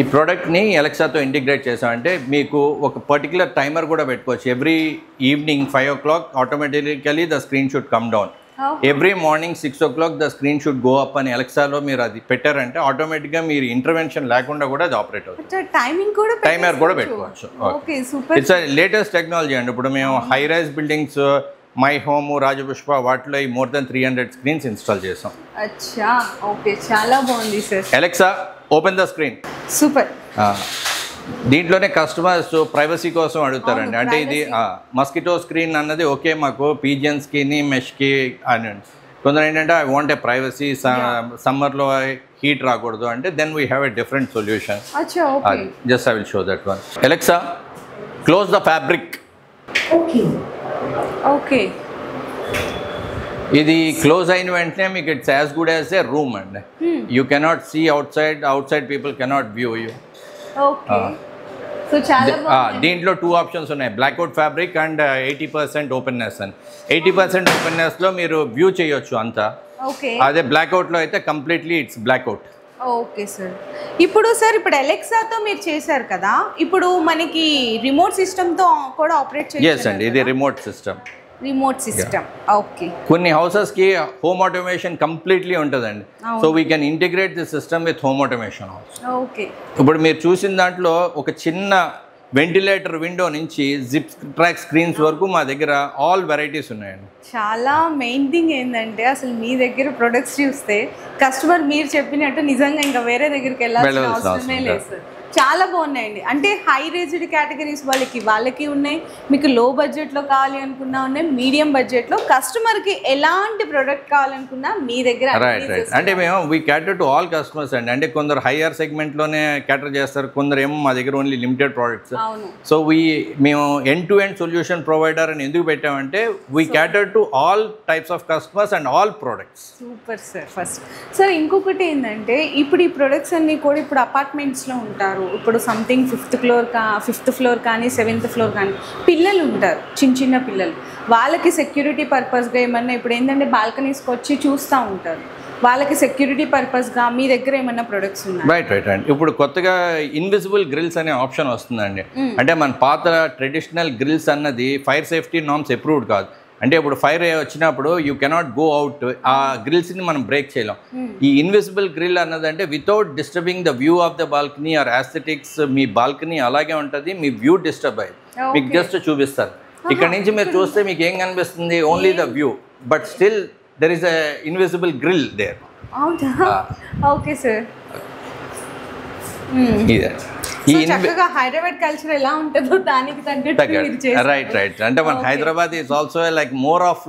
ఈ ప్రోడక్ట్ని ఎలెక్సాతో ఇంటిగ్రేట్ చేసామంటే మీకు ఒక పర్టికులర్ టైమర్ కూడా పెట్టుకోవచ్చు. Every evening 5 o'clock automatically the screen should come down. Every morning 6 o'clock the screen should go up అని ఎలెక్సాలో మీరు అది పెట్టారంటే ఆటోమేటిక్గా మీరు ఇంటర్వెన్షన్ లేకుండా కూడా అది ఆపరేట్ అవుతుంది. టైమర్ కూడా పెట్టుకోవచ్చు. ఇట్స్ లేటెస్ట్ టెక్నాలజీ అండి. ఇప్పుడు మేము high rise buildings, My Home, Rajapushpa వాటిలో మోర్ దెన్ 300 screens ఇన్స్టాల్ చేసాం. అచ్చా, ఓకే, చాలా బాగుంది sir. Alexa, open the screen. Super. దీంట్లోనే కస్టమర్స్ ప్రైవసీ కోసం అడుగుతారండి. అంటే ఇది మస్కిటో స్క్రీన్ అన్నది ఓకే, మాకు పీజియన్స్కి, మెష్కి అని. కొందరు ఏంటంటే ఐ వాంట్ ఏ ప్రైవసీ, సమ్మర్లో హీట్ రాకూడదు అంటే then we have a different solution. Just I will show that one. Alexa, close the fabric. Okay, ఇది క్లోజ్ అయిన వెంటనే మీకు it's as good as a room అండి. You cannot see outside people cannot view you. దీంట్లో 2 options ఉన్నాయి, blackout fabric and 80% openness అని. 80% ఓపెన్నెస్లో మీరు view చేయొచ్చు అంతా. అదే బ్లాక్అవుట్లో అయితే completely it's blackout. Okay sir. ఇప్పుడు ఎలెక్సాతో మీరు చేశారు కదా, ఇప్పుడు మనకి రిమోట్ సిస్టమ్తో కూడా ఆపరేట్ చేయొచ్చు. ఎస్ అండి, ఇది రిమోట్ సిస్టమ్. ఓకే, కొన్ని హౌసెస్కి హోమ్ ఆటోమేషన్ కంప్లీట్లీ ఉంటుందండి. So we can integrate the system with home automation. Okay, ఇప్పుడు మీరు చూసిన దాంట్లో ఒక చిన్న వెంటిలేటర్ విండో నుంచి జిప్ ట్రాక్ స్క్రీన్స్ వరకు మా దగ్గర ఆల్ వెరైటీస్ ఉన్నాయండి. చాలా మెయిన్ థింగ్ ఏంటంటే అసలు మీ దగ్గర ప్రొడక్ట్స్ చూస్తే కస్టమర్ మీరు చెప్పినట్టు నిజంగా ఇంకా వేరే దగ్గరికి వెళ్ళాల్సిన అవసరమే లేదు సార్. చాలా బాగున్నాయండి. అంటే హై రేజ్డ్ కేటగిరీస్ వాళ్ళకి ఉన్నాయి, మీకు లో బడ్జెట్లో కావాలి అనుకున్నా ఉన్నాయి, మీడియం బడ్జెట్లో కస్టమర్కి ఎలాంటి ప్రోడక్ట్ కావాలనుకున్నా మీ దగ్గర. రైట్. అంటే మేము వీ క్యాటర్ టు ఆల్ కస్టమర్స్ అండి. అంటే కొందరు హయ్యర్ సెగ్మెంట్లోనే క్యాటర్ చేస్తారు, కొందరు ఏమో మా దగ్గర ఓన్లీ లిమిటెడ్ ప్రోడక్ట్స్. సో మేము end to end solution provider అని ఎందుకు పెట్టామంటే we క్యాటర్ to all types of customers and all products. Super sir. First sir ఇంకొకటి ఏంటంటే ఇప్పుడు ఈ ప్రొడక్ట్స్ అన్నీ కూడా ఇప్పుడు అపార్ట్మెంట్స్లో ఉంటారు. ఇప్పుడు సంథింగ్ 5th floor కానీ 7th floor కానీ పిల్లలు ఉంటారు, చిన్న పిల్లలు. వాళ్ళకి సెక్యూరిటీ పర్పస్గా ఏమన్నా ఇప్పుడు ఏంటంటే బాల్కనీస్కి వచ్చి చూస్తూ ఉంటారు, వాళ్ళకి సెక్యూరిటీ పర్పస్గా మీ దగ్గర ఏమన్నా ప్రొడక్ట్స్ ఉన్నాయి? రైట్ అండి. ఇప్పుడు కొత్తగా ఇన్విజిబుల్ గ్రిల్స్ అనే ఆప్షన్ వస్తుందండి. అంటే మన పాత ట్రెడిషనల్ గ్రిల్స్ అన్నది ఫైర్ సేఫ్టీ నార్మ్స్ అప్రూవ్డ్ కాదు. అంటే ఇప్పుడు ఫైర్ వచ్చినప్పుడు యూ కెనాట్ గో అవుట్, ఆ గ్రిల్స్ని మనం బ్రేక్ చేయలేం. ఈ ఇన్విజిబుల్ గ్రిల్ అన్నదంటే without disturbing the view of the balcony or aesthetics, మీ బాల్కనీ అలాగే ఉంటుంది, మీ వ్యూ డిస్టర్బ్ అయ్యి మీకు జస్ట్ చూపిస్తారు. ఇక్కడ నుంచి మీరు చూస్తే మీకు ఏం కనిపిస్తుంది, only the view, but still there is a invisible grill there. Okay sir. ఇదే హైదరాబాద్ కల్చర్ ఎలా ఉంటుందో దానికి తగ్గట్టు. రైట్. అంటే మన Hyderabad is also like more of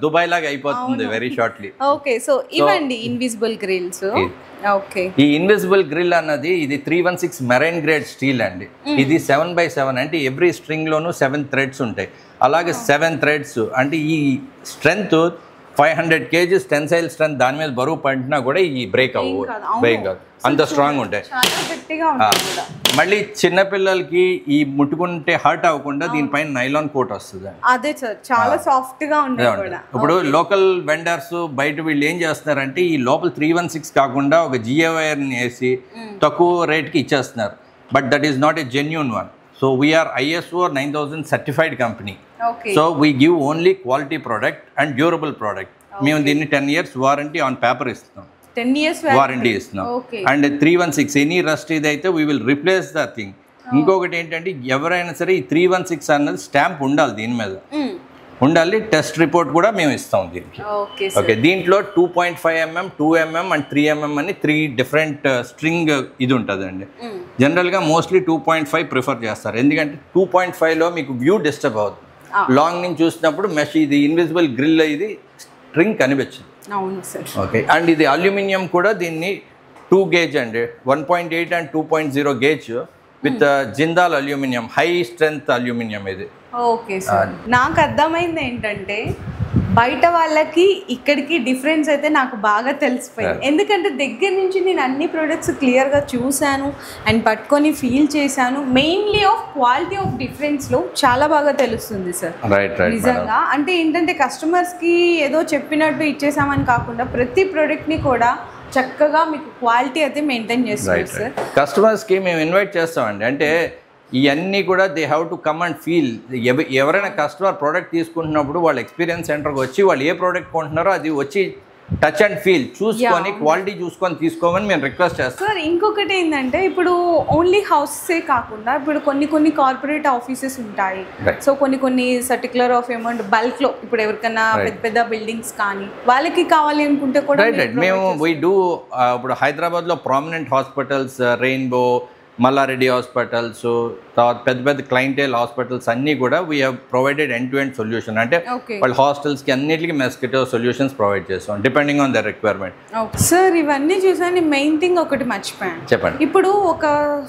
Dubai లాగా అయిపోతుంది వెరీ షార్ట్లీ. ఓకే, సో ఇవండి ఇన్విజిబుల్ గ్రిల్స్. ఓకే, ఈ ఇన్విజిబుల్ గ్రిల్ అన్నది ఇది 316 మెరైన్ గ్రేడ్ స్టీల్ అండి. ఇది 7x7 అంటే ఎవ్రీ స్ట్రింగ్ లోను 7 థ్రెడ్స్ ఉంటాయి. అలాగే 7 థ్రెడ్స్ అంటే ఈ స్ట్రెంగ్త్ 500 kgs టెన్సైల్ స్ట్రెంత్, దాని మీద బరువు పడినా కూడా ఈ బ్రేక్ అవ్వవు, బ్రేక్ కాదు, అంత స్ట్రాంగ్ ఉంటాయి. మళ్ళీ చిన్నపిల్లలకి ఈ ముట్టుకుంటే హర్ట్ అవ్వకుండా దీనిపైన నైలాన్ కోట్ వస్తుంది. అదే సార్, చాలా సాఫ్ట్ గా ఉంటుంది. ఇప్పుడు లోకల్ వెండర్స్ బయట వీళ్ళు ఏం చేస్తున్నారంటే ఈ లోపల 316 కాకుండా ఒక జిఏ వైర్ని వేసి తక్కువ రేట్కి ఇచ్చేస్తున్నారు. But that is not a genuine one. So we are ISO 9000 certified company. Okay. So we give only quality product and durable product. మేము దీన్ని 10 years వారంటీ ఆన్ పేపర్ ఇస్తున్నాం. 10 years వారంటీ ఇస్తున్నాం. అండ్ 316 ఎనీ రస్ట్ ఇదైతే we will replace the thing. ఇంకొకటి ఏంటంటే ఎవరైనా సరే ఈ 316 అన్నది స్టాంప్ ఉండాలి దీని మీద, ఉండాలి. టెస్ట్ రిపోర్ట్ కూడా మేము ఇస్తాం దీనికి. ఓకే, దీంట్లో 2.5 mm, 2 mm అండ్ 3 mm అని 3 డిఫరెంట్ స్ట్రింగ్ ఇది ఉంటుందండి. జనరల్గా మోస్ట్లీ 2.5 ప్రిఫర్ చేస్తారు, ఎందుకంటే 2.5లో మీకు వ్యూ డిస్టర్బ్ అవుతుంది. లాంగ్ నుంచి చూసినప్పుడు మెష్ ఇది ఇన్విజిబుల్ గ్రిల్ ఇది స్ట్రింగ్ కనిపించింది. ఓకే, అండ్ ఇది అల్యూమినియం కూడా దీన్ని 2 gauge అండి, 1.8 and 2.0 gauge with Jindal aluminium, high strength aluminium ఇది. ఓకే సార్, నాకు అర్థమైంది ఏంటంటే బయట వాళ్ళకి ఇక్కడికి డిఫరెన్స్ అయితే నాకు బాగా తెలిసిపోయింది. ఎందుకంటే దగ్గర నుంచి నేను అన్ని ప్రొడక్ట్స్ క్లియర్గా చూశాను అండ్ పట్టుకొని ఫీల్ చేశాను. మెయిన్లీ ఆఫ్ క్వాలిటీ ఆఫ్ డిఫరెన్స్లో చాలా బాగా తెలుస్తుంది సార్. నిజంగా అంటే ఏంటంటే కస్టమర్స్కి ఏదో చెప్పినట్టు ఇచ్చేసామని కాకుండా ప్రతి ప్రోడక్ట్ని కూడా చక్కగా మీకు క్వాలిటీ అయితే మెయింటైన్ చేస్తారు సార్. కస్టమర్స్కి మేము ఇన్వైట్ చేస్తామండి, అంటే ఇవన్నీ కూడా they have to come and feel. ఎవరైనా కస్టమర్ ప్రోడక్ట్ తీసుకుంటున్నప్పుడు వాళ్ళ ఎక్స్పీరియన్స్ సెంటర్కి వచ్చి వాళ్ళు ఏ ప్రోడక్ట్ కొంటున్నారో అది వచ్చి టచ్ అండ్ ఫీల్ చూసుకొని క్వాలిటీ చూసుకొని తీసుకోమని మేము రిక్వెస్ట్ చేస్తాం. సార్ ఇంకొకటి ఏంటంటే ఇప్పుడు ఓన్లీ హౌసెసే కాకుండా ఇప్పుడు కొన్ని కార్పొరేట్ ఆఫీసెస్ ఉంటాయి. సో కొన్ని సర్టిక్యులర్ ఆఫ్ అమౌంట్ బల్క్లో ఇప్పుడు ఎవరికైనా పెద్ద బిల్డింగ్స్ కానీ వాళ్ళకి కావాలి అనుకుంటే కూడా మేము వీ డూ. ఇప్పుడు హైదరాబాద్లో prominent hospitals, Rainbow, Mallareddy hospitals, తర్వాత పెద్ద క్లయింటేల్ హాస్పిటల్స్ అన్నీ కూడా we have provided end to end solution. అంటే వాళ్ళ హాస్టల్స్కి అన్నిటికీ మస్కిటో సొల్యూషన్స్ ప్రొవైడ్ చేస్తాం depending on their requirement. Sir ఇవన్నీ చూసాను, మెయిన్ థింగ్ ఒకటి మర్చిపోయాను. చెప్పండి. ఇప్పుడు ఒక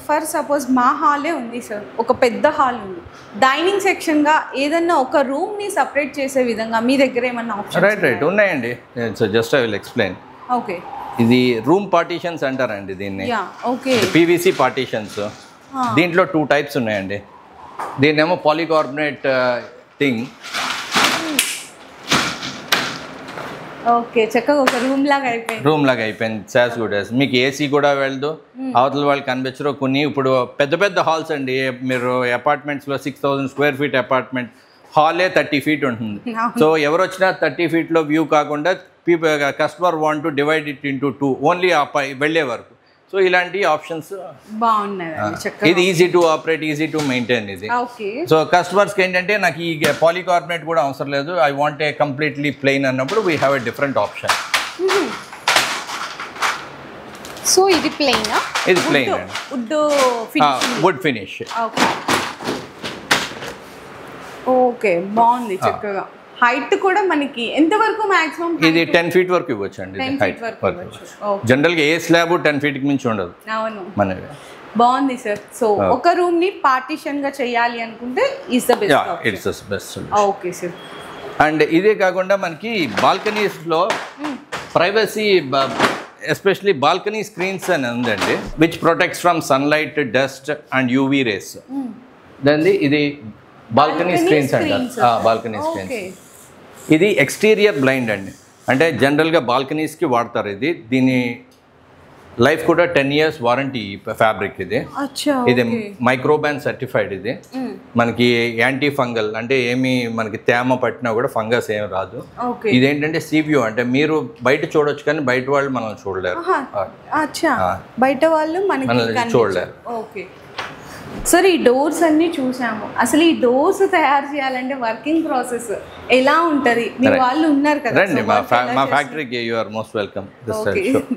ఫర్ సపోజ్ మా హాలే ఉంది సార్, ఒక పెద్ద హాల్ ఉంది, డైనింగ్ సెక్షన్గా ఏదన్నా ఒక రూమ్ని సపరేట్ చేసే విధంగా మీ దగ్గర ఏమన్నా ఆప్షన్? రైట్ ఉన్నాయండి. So just I will explain. Okay, ఇది రూమ్ పార్టీషన్స్ అంటారండి దీన్ని. Okay, PVC partitions. దీంట్లో 2 types ఉన్నాయండి. దీన్నేమో పాలికార్బోనేట్ థింగ్. ఓకే, చక్కగా ఒక రూమ్ లాగా అయిపోయింది. సాస్ కూడా మీకు ఏసీ కూడా వెళ్ళదు, అవతల వాళ్ళు కనిపించరు. కొన్ని ఇప్పుడు పెద్ద హాల్స్ అండి, మీరు అపార్ట్మెంట్స్లో 6000 square feet అపార్ట్మెంట్ హాలే 30 feet ఉంటుంది. సో ఎవరు వచ్చినా 30 feetలో వ్యూ కాకుండా customer want to divide it into 2 only వెళ్ళే వరకు. సో ఇలాంటి ఆప్షన్స్ బాగున్నాయి. ఇది easy to operate, easy to maintain ఇది. సో కస్టమర్స్కి ఏంటంటే నాకు ఈ పాలికార్బోనేట్ కూడా అవసరం లేదు, I want a completely plain అన్నప్పుడు we have a different option. So ఇది ప్లెయిన్, ఇది ప్లెయిన్ వుడ్ ఫినిష్. ఓకే, బాగుంది చక్కగా. హైట్ కూడా మనకి ఎంత వరకు మాక్సిమం? ఇది 10 feet వరకు ఇవ్వచ్చు అండి. జనరల్గా ఏ స్లాబ్ 10 feet మించి ఉండదు. అవును, మనకి బాగుంది సార్. సో ఒక రూమ్ ని పార్టీషన్ గా చేయాలి అనుకుంటే it's the best. Okay sir. And ఇదే కాకుండా మనకి బాల్కనీస్ లో ప్రైవసీ, ఎస్పెషలీ బాల్కనీ స్క్రీన్స్ అని ఉందండి, which protects from sunlight, dust and UV rays. దాన్ని ఇది బాల్కనీ స్క్రీన్స్ అంటారు. బాల్కనీ స్క్రీన్స్ ఇది ఎక్స్టీరియర్ బ్లైండ్ అండి, అంటే జనరల్గా బాల్కనీస్కి వాడతారు ఇది. దీన్ని లైఫ్ కూడా 10 years వారంటీ ఫ్యాబ్రిక్ ఇది. అచ్చా, ఇది మైక్రోబ్యాన్ సర్టిఫైడ్. ఇది మనకి యాంటీ ఫంగల్, అంటే ఏమి మనకి తేమ పట్టినా కూడా ఫంగస్ ఏం రాదు. ఇదేంటంటే సీవ్యూ, అంటే మీరు బయట చూడొచ్చు కానీ బయట వాళ్ళు మనం చూడలేరు. బయట వాళ్ళు మనకి చూడలేరు. ఓకే సార్, ఈ డోర్స్ అన్ని చూసాము. అసలు ఈ డోర్స్ తయారు చేయాలంటే వర్కింగ్ ప్రాసెస్ ఎలా ఉంటది? మీ వాళ్ళు ఉన్నారు కదా, రండి మా ఫ్యాక్టరీకి. You are most welcome.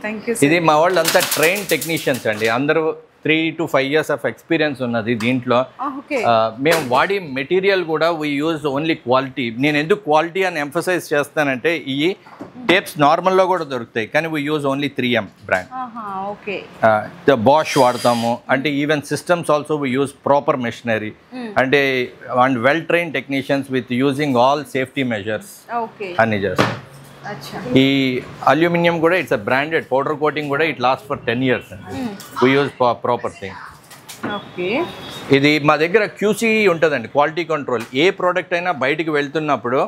Thank you. ఇది మా వాళ్ళు అంతా ట్రైన్ టెక్నీషియన్స్ అండి. అందరూ 3 to 5 years ఆఫ్ ఎక్స్పీరియన్స్ ఉన్నది దీంట్లో. మేము వాడి మెటీరియల్ కూడా వీ యూజ్ ఓన్లీ క్వాలిటీ. నేను ఎందుకు క్వాలిటీ అని ఎంఫసైజ్ చేస్తానంటే, ఈ టేప్స్ నార్మల్లో కూడా దొరుకుతాయి కానీ we use only 3M brand. Bosch వాడతాము. అంటే even systems also we use proper machinery, అంటే and well trained technicians with using all safety measures అన్ని చేస్తాం. ఈ అల్యూమినియం కూడా it's a branded powder coating కూడా ఇట్ లాస్ట్ ఫర్ 10 years అండి. We use proper thing. ఇది మా దగ్గర క్యూసీ ఉంటుందండి, క్వాలిటీ కంట్రోల్. ఏ ప్రోడక్ట్ అయినా బయటికి వెళ్తున్నప్పుడు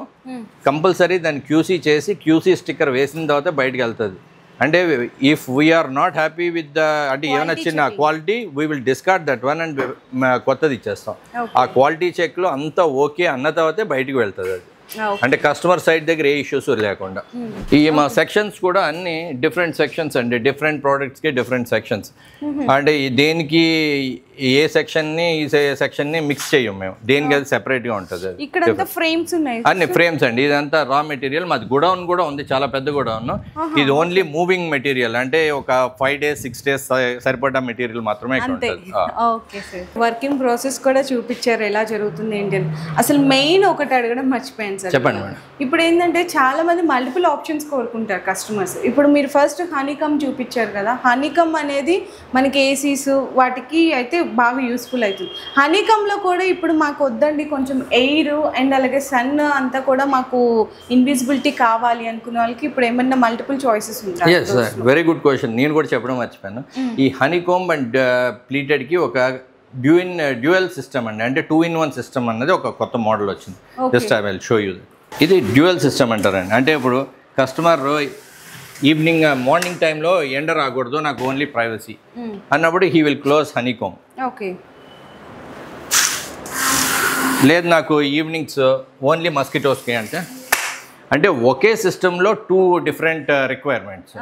కంపల్సరీ దాన్ని క్యూసీ చేసి క్యూసీ స్టిక్కర్ వేసిన తర్వాత బయటకు వెళ్తుంది. అంటే if we're not happy with the, అంటే ఏమైనా చిన్న quality, we will discard that one and కొత్తది ఇచ్చేస్తాం. ఆ క్వాలిటీ చెక్లో అంతా ఓకే అన్న తర్వాతే బయటికి వెళ్తుంది అది. అంటే కస్టమర్ సైడ్ దగ్గర ఏ ఇష్యూస్ లేకుండా. ఈ మా సెక్షన్స్ కూడా అన్ని డిఫరెంట్ సెక్షన్స్ అండి. డిఫరెంట్ ప్రోడక్ట్స్కి డిఫరెంట్ సెక్షన్స్. అంటే దేనికి ఏ సెక్షన్ని ఈ సెక్షన్ని మిక్స్ చేయం మేము, దేనికి అది సెపరేట్గా ఉంటుంది. అన్ని ఫ్రేమ్స్ అండి. ఇదంతా రా మెటీరియల్. మాది గుడౌన్ కూడా ఉంది, చాలా పెద్ద గుడౌన్. ఇది ఓన్లీ మూవింగ్ మెటీరియల్, అంటే ఒక 5 days 6 days సరిపడా మెటీరియల్ మాత్రమే ఉంటుంది. వర్కింగ్ ప్రాసెస్ కూడా చూపించారు ఎలా జరుగుతుంది ఏంటి. అసలు మెయిన్ ఒకటి అడగడం మర్చిపోయాను సార్. చెప్పండి మేడం. ఇప్పుడు ఏంటంటే చాలా మంది మల్టిపుల్ ఆప్షన్స్ కోరుకుంటారు కస్టమర్స్. ఇప్పుడు మీరు ఫస్ట్ హనీకమ్ చూపించారు కదా, హనీకమ్ అనేది మనకి ఏసీస్ వాటికి అయితే బాగా యూస్ఫుల్ అవుతుంది. హనీకమ్లో కూడా ఇప్పుడు మాకు వద్దండి, కొంచెం ఎయిర్ అండ్ అలాగే సన్ అంతా కూడా మాకు ఇన్విజిబిలిటీ కావాలి అనుకునే వాళ్ళకి ఇప్పుడు ఏమన్నా మల్టిపుల్ చాయిసెస్ ఉంటాయి? Yes sir, very good question. నేను కూడా చెప్పడం మర్చిపోయాను. ఈ హనీకోమ్ అండ్ ప్లీటెడ్కి ఒక డ్యూయల్ సిస్టమ్ అండి, అంటే 2-in-1 సిస్టమ్ అన్నది ఒక కొత్త మోడల్ వచ్చింది. Just I will show you. ఇది డ్యూయల్ సిస్టమ్ అంటారండి. అంటే ఇప్పుడు కస్టమర్ ఈవినింగ్ మార్నింగ్ టైంలో ఎండ రాకూడదు, నాకు ఓన్లీ ప్రైవసీ అన్నప్పుడు హీ విల్ క్లోజ్ హనీకోమ్. లేదు నాకు ఈవినింగ్స్ ఓన్లీ మస్కిటోస్కి అంటే ఒకే సిస్టంలో 2 different రిక్వైర్మెంట్స్.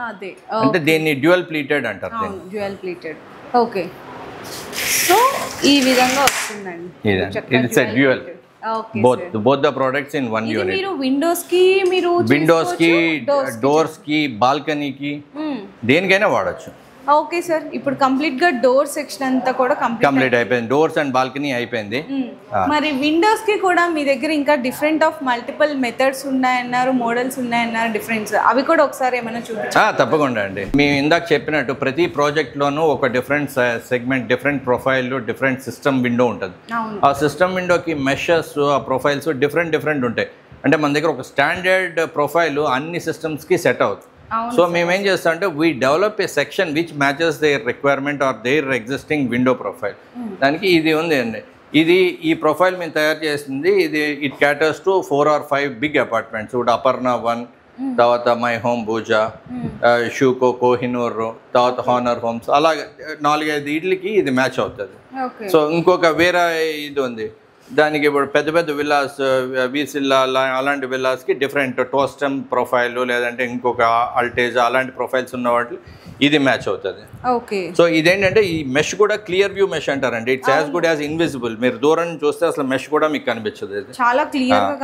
అంటే దీన్ని డ్యూయల్ ప్లీటెడ్ అంటారు. Dual pleated. ఓకే, సో ఈ విధంగా వస్తుందండి. It's a dual. both the products in one unit. మీరు విండోస్ కి డోర్స్ కి బాల్కనీ కి దేనికైనా వాడచ్చు. ఓకే సార్, ఇప్పుడు కంప్లీట్ గా డోర్ సెక్షన్ అంతా కూడా కంప్లీట్ అయిపోయింది. డోర్స్ అండ్ బాల్కనీ అయిపోయింది. మరి విండోస్ కి కూడా మీ దగ్గర ఇంకా డిఫరెంట్ ఆఫ్ మల్టిపుల్ మెథడ్స్ ఉన్నాయన్నారు, మోడల్స్ ఉన్నాయన్నారు, డిఫరెన్స్ అవి కూడా ఒకసారి ఏమైనా చూపించండి. తప్పకుండా అండి. మేము ఇందాక చెప్పినట్టు ప్రతి ప్రాజెక్ట్ లోనూ ఒక different segment, different profile, different system window ఉంటుంది. ఆ సిస్టమ్ విండోకి మెషెస్, ఆ ప్రొఫైల్స్ డిఫరెంట్ ఉంటాయి. అంటే మన దగ్గర ఒక స్టాండర్డ్ ప్రొఫైల్ అన్ని సిస్టమ్స్కి సెట్ అవుతుంది. సో మేమేం చేస్తాం అంటే we develop a section which matches their requirement or their existing window profile. దానికి ఇది ఉంది అండి. ఇది ఈ ప్రొఫైల్ మేము తయారు చేసింది. ఇది it caters to 4 or 5 big apartments. ఇప్పుడు అపర్ణ 1, తర్వాత My Home Bhooja, Schuco, Kohinoor, తర్వాత హానర్ హోమ్స్, అలాగే 4-5 ఇడ్లకి ఇది మ్యాచ్ అవుతుంది. సో ఇంకొక వేరే ఇది ఉంది, దానికి ఇప్పుడు పెద్ద విల్లాస్, వీసిల్లా అలాంటి విల్లాస్కి డిఫరెంట్ టోస్టమ్ ప్రొఫైల్, లేదంటే ఇంకొక అల్టేజ్ అలాంటి ప్రొఫైల్స్ ఉన్న వాటి ఇది మ్యాచ్ అవుతుంది. సో ఇదేంటంటే ఈ మెష్ కూడా క్లియర్ వ్యూ మెష్ అంటారండి. It's as good as invisible. మీరు దూరం చూస్తే అసలు మెష్ కూడా మీకు కనిపించదు.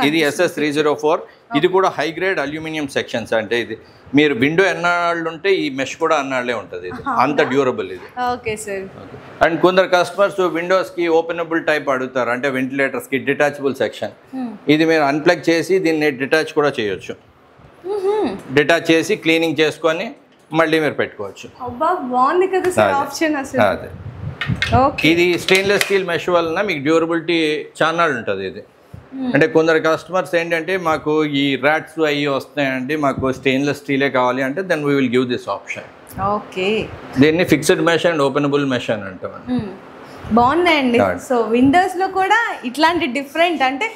ఇది SS304. ఇది కూడా హై గ్రేడ్ అల్యూమినియం సెక్షన్స్. అంటే ఇది మీరు విండో ఎన్నాళ్ళు ఉంటే ఈ మెష్ కూడా అన్నాళ్ళే ఉంటుంది. ఇది అంత డ్యూరబుల్ ఇది. అండ్ కొందరు కస్టమర్స్ విండోస్కి ఓపెనబుల్ టైప్ అడుగుతారు, అంటే వెంటిలేటర్స్కి డిటాచబుల్ సెక్షన్. ఇది మీరు అన్ప్లగ్ చేసి దీన్ని డిటాచ్ కూడా చేయొచ్చు. డిటాచ్ చేసి క్లీనింగ్ చేసుకొని మళ్ళీ మీరు పెట్టుకోవచ్చు. ఇది స్టెయిన్లెస్ స్టీల్ మెష్ వలన మీకు డ్యూరబిలిటీ చాలా ఉంటుంది. ఇది అంటే కొందరు కస్టమర్స్ ఏంటంటే మాకు ఈ ర్యాట్స్ అవి వస్తాయండి, మాకు స్టెయిన్లెస్ స్టీలే కావాలి అంటే then we will give this option. దీన్ని fixed mesh and openable mesh అని అంటాం. బాగున్నాయండి. సో విండోస్ లో కూడా ఇట్లాంటి డిఫరెంట్, అంటే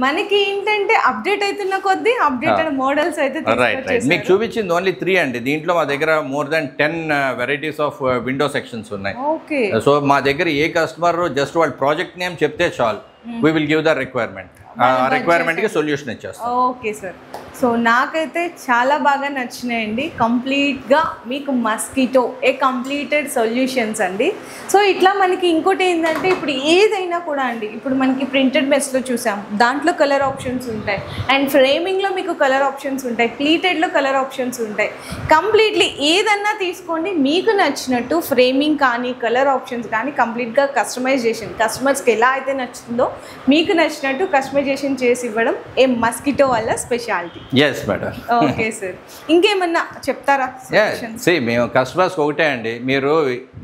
మనకి ఏంటంటే అప్డేట్ అవుతున్న కొద్దీ అప్డేటెడ్ మోడల్స్ అయితే రైట్ మీకు చూపించింది ఓన్లీ 3 అండి. దీంట్లో మా దగ్గర more than 10 varieties of window sections ఉన్నాయి. ఓకే. సో మా దగ్గర ఏ కస్టమర్ జస్ట్ వాళ్ళ ప్రాజెక్ట్ నేమ్ చెప్తే చాలు, we will give the requirement. రిక్వైర్మెంట్కి సొల్యూషన్ ఇచ్చేస్తాం. Okay sir. సో నాకైతే చాలా బాగా నచ్చినాయండి. కంప్లీట్గా మీకు మస్కిటో ఏ కంప్లీటెడ్ సొల్యూషన్స్ అండి. సో ఇట్లా మనకి ఇంకోటి ఏంటంటే ఇప్పుడు ఏదైనా కూడా అండి, ఇప్పుడు మనకి ప్రింటెడ్ మెస్లో చూసాం, దాంట్లో కలర్ ఆప్షన్స్ ఉంటాయి, అండ్ ఫ్రేమింగ్లో మీకు కలర్ ఆప్షన్స్ ఉంటాయి, ప్లీటెడ్లో కలర్ ఆప్షన్స్ ఉంటాయి. కంప్లీట్లీ ఏదన్నా తీసుకోండి, మీకు నచ్చినట్టు ఫ్రేమింగ్ కానీ కలర్ ఆప్షన్స్ కానీ కంప్లీట్గా కస్టమైజేషన్, కస్టమర్స్కి ఎలా అయితే నచ్చుతుందో మీకు నచ్చినట్టు కస్టమైజేషన్ చేసి ఇవ్వడం ఏ మస్కిటో వల్ల speciality. yes madam. Okay sir. ఇంకేమన్నా చెప్తారా? మేము కస్టమర్స్ ఒకటే అండి, మీరు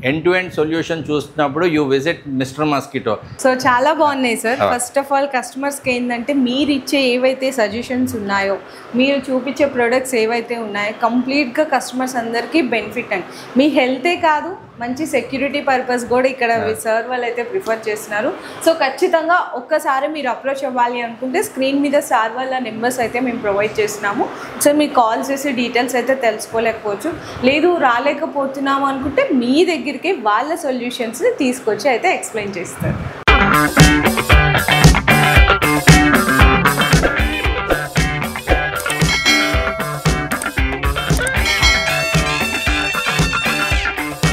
ఎండ్ టు ఎండ్ సొల్యూషన్ చూస్తున్నప్పుడు you visit mister mosquito. So చాలా బాగున్నాయి సార్. ఫస్ట్ ఆఫ్ ఆల్ కస్టమర్స్కి ఏంటంటే మీరు ఇచ్చే ఏవైతే సజెషన్స్ ఉన్నాయో, మీరు చూపించే ప్రొడక్ట్స్ ఏవైతే ఉన్నాయో కంప్లీట్గా కస్టమర్స్ అందరికీ బెనిఫిట్ అండి. మీ హెల్తే కాదు, మంచి సెక్యూరిటీ పర్పస్ కూడా ఇక్కడ సార్ వాళ్ళు అయితే ప్రిఫర్ చేస్తున్నారు. సో ఖచ్చితంగా ఒక్కసారి మీరు అప్రోచ్ అవ్వాలి అనుకుంటే స్క్రీన్ మీద సార్ వాళ్ళ నెంబర్స్ అయితే మేము ప్రొవైడ్ చేస్తున్నాము. సో మీకు కాల్ చేసి డీటెయిల్స్ అయితే తెలుసుకోలేకపోవచ్చు, లేదు రాలేకపోతున్నాము అనుకుంటే మీ దగ్గరికి వాళ్ళ సొల్యూషన్స్ తీసుకొచ్చి అయితే ఎక్స్ప్లెయిన్ చేస్తారు.